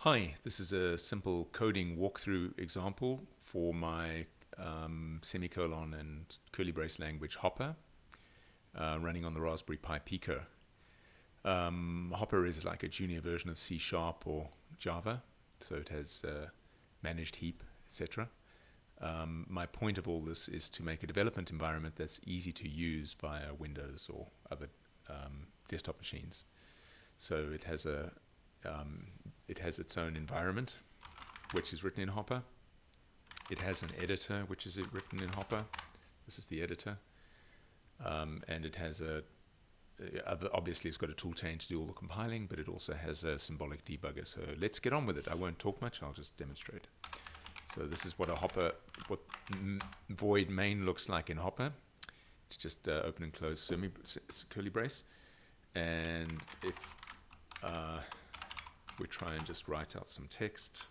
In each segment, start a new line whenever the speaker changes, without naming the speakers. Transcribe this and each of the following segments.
Hi, this is a simple coding walkthrough example for my semicolon and curly brace language Hopper running on the Raspberry Pi Pico. Hopper is like a junior version of C# or Java, so it has managed heap, etc. My point of all this is to make a development environment that's easy to use via Windows or other desktop machines. So it has its own environment, which is written in Hopper. It has an editor, which is written in Hopper. This is the editor. And it has obviously it's got a tool chain to do all the compiling, but it also has a symbolic debugger. So let's get on with it. I won't talk much, I'll just demonstrate. So this is what void main looks like in Hopper. It's just open and close curly brace. And if we try and just write out some text,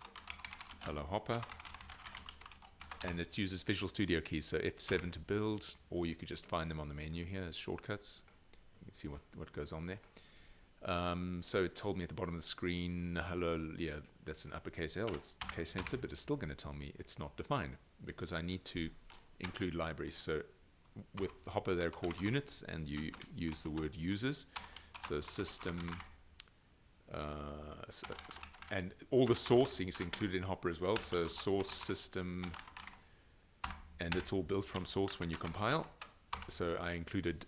hello Hopper, and it uses Visual Studio keys, so F7 to build, or you could just find them on the menu here as shortcuts. You can see what goes on there. So it told me at the bottom of the screen, hello, yeah, that's an uppercase L, it's case sensitive, but it's still going to tell me it's not defined because I need to include libraries. So with Hopper they're called units, and you use the word users. So system, and all the sourcing is included in Hopper as well. So source, system, and it's all built from source when you compile. So I included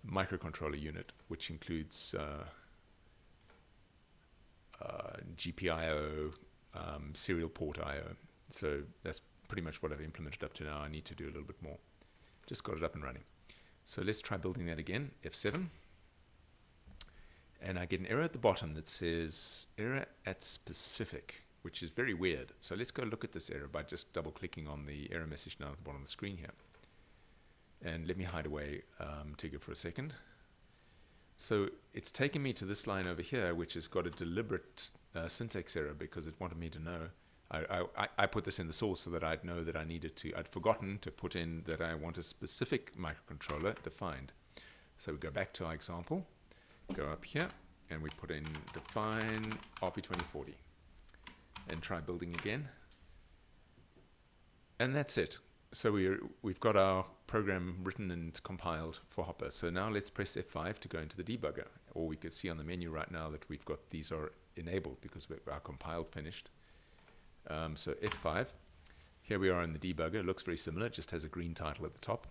microcontroller unit, which includes GPIO, serial port IO. So that's pretty much what I've implemented up to now. I need to do a little bit more. Just got it up and running. So let's try building that again, F7. And I get an error at the bottom that says error at specific, which is very weird. So let's go look at this error by just double clicking on the error message now at the bottom of the screen here. And let me hide away Tigger for a second. So it's taken me to this line over here, which has got a deliberate syntax error because it wanted me to know. I put this in the source so that I'd know that I'd forgotten to put in that I want a specific microcontroller defined. So we go back to our example, go up here, and we put in define RP2040 and try building again. And that's it. So we've got our program written and compiled for Hopper. So now let's press F5 to go into the debugger. Or we could see on the menu right now that we've got these are enabled because our compiled finished. So F5, here we are in the debugger. It looks very similar, it just has a green title at the top.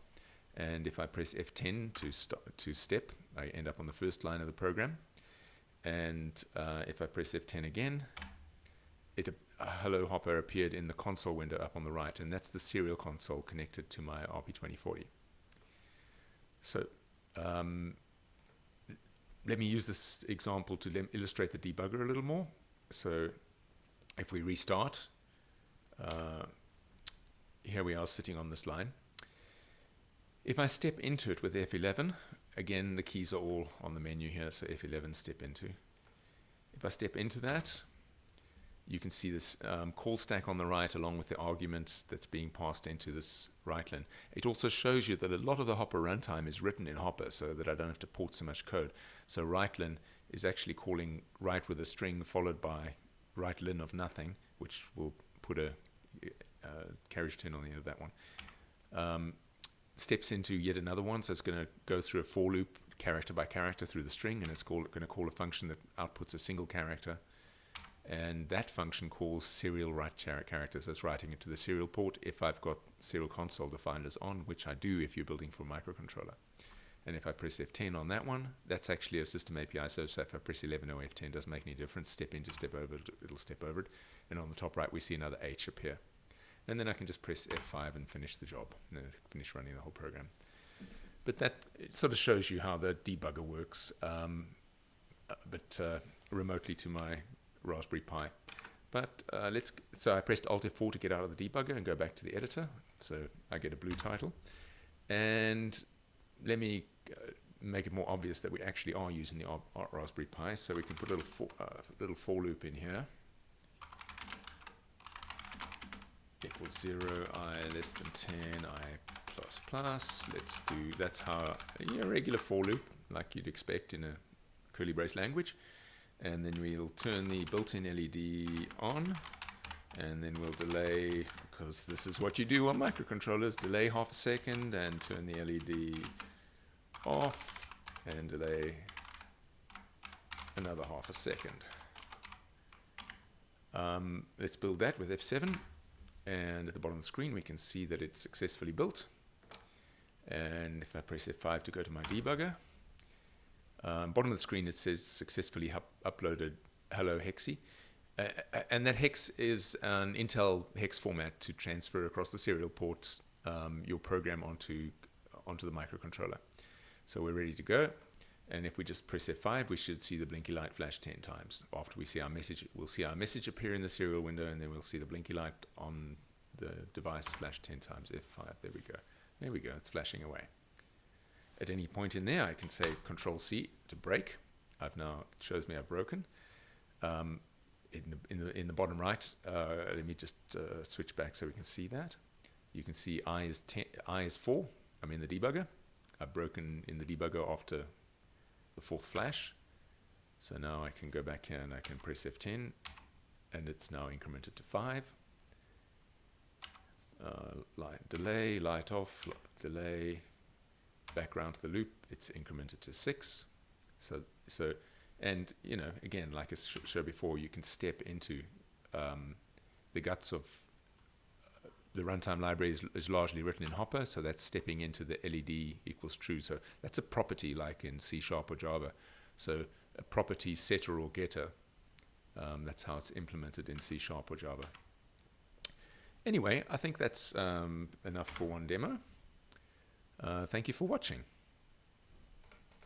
And if I press F10 to step, I end up on the first line of the program. And if I press F10 again, hello Hopper appeared in the console window up on the right, and that's the serial console connected to my RP2040. So let me use this example to illustrate the debugger a little more. So if we restart, here we are sitting on this line. If I step into it with F11, again the keys are all on the menu here, so F11 step into. If I step into that, you can see this call stack on the right along with the argument that's being passed into this writeLin. It also shows you that a lot of the Hopper runtime is written in Hopper so that I don't have to port so much code. So writeLin is actually calling write with a string followed by writeLin of nothing, which will put a carriage 10 on the end of that one. Steps into yet another one, so it's going to go through a for loop character by character through the string, and it's going to call a function that outputs a single character. And that function calls serial write characters, so it's writing it to the serial port if I've got serial console defined as on, which I do if you're building for a microcontroller. And if I press F10 on that one, that's actually a system API, so if I press 11 or F10, doesn't make any difference. Step into, step over, it'll step over it. And on the top right, we see another H appear. And then I can just press F5 and finish the job, and then finish running the whole program. But that it sort of shows you how the debugger works, but remotely to my Raspberry Pi. But so I pressed Alt F4 to get out of the debugger and go back to the editor. So I get a blue title. And let me make it more obvious that we actually are using the Raspberry Pi. So we can put a little for loop in here. Equals 0, I less than 10, I plus plus. That's how a regular for loop, like you'd expect in a curly brace language. and then we'll turn the built-in LED on, and then we'll delay, because this is what you do on microcontrollers, delay half a second and turn the LED off and delay another half a second. Let's build that with F7, and at the bottom of the screen we can see that it's successfully built. And if I press F5 to go to my debugger, bottom of the screen it says successfully uploaded hello hexy, and that hex is an Intel hex format to transfer across the serial ports your program onto the microcontroller. So we're ready to go, and if we just press F5 we should see the blinky light flash 10 times. After we see our message, we'll see our message appear in the serial window, and then we'll see the blinky light on the device flash 10 times. F5, there we go, it's flashing away. At any point in there, I can say Control-C to break. It shows me I've broken. In the bottom right, let me just switch back so we can see that. You can see I is 4. I'm in the debugger. I've broken in the debugger after the 4th flash. So now I can go back here and I can press F10, and it's now incremented to 5. Light delay, light off, delay. Background to the loop, it's incremented to 6. So, and you know, again, like I showed before, you can step into the guts of the runtime library is largely written in Hopper, so that's stepping into the LED equals true. So that's a property like in C# or Java. So a property setter or getter, that's how it's implemented in C# or Java. Anyway, I think that's enough for one demo. Thank you for watching.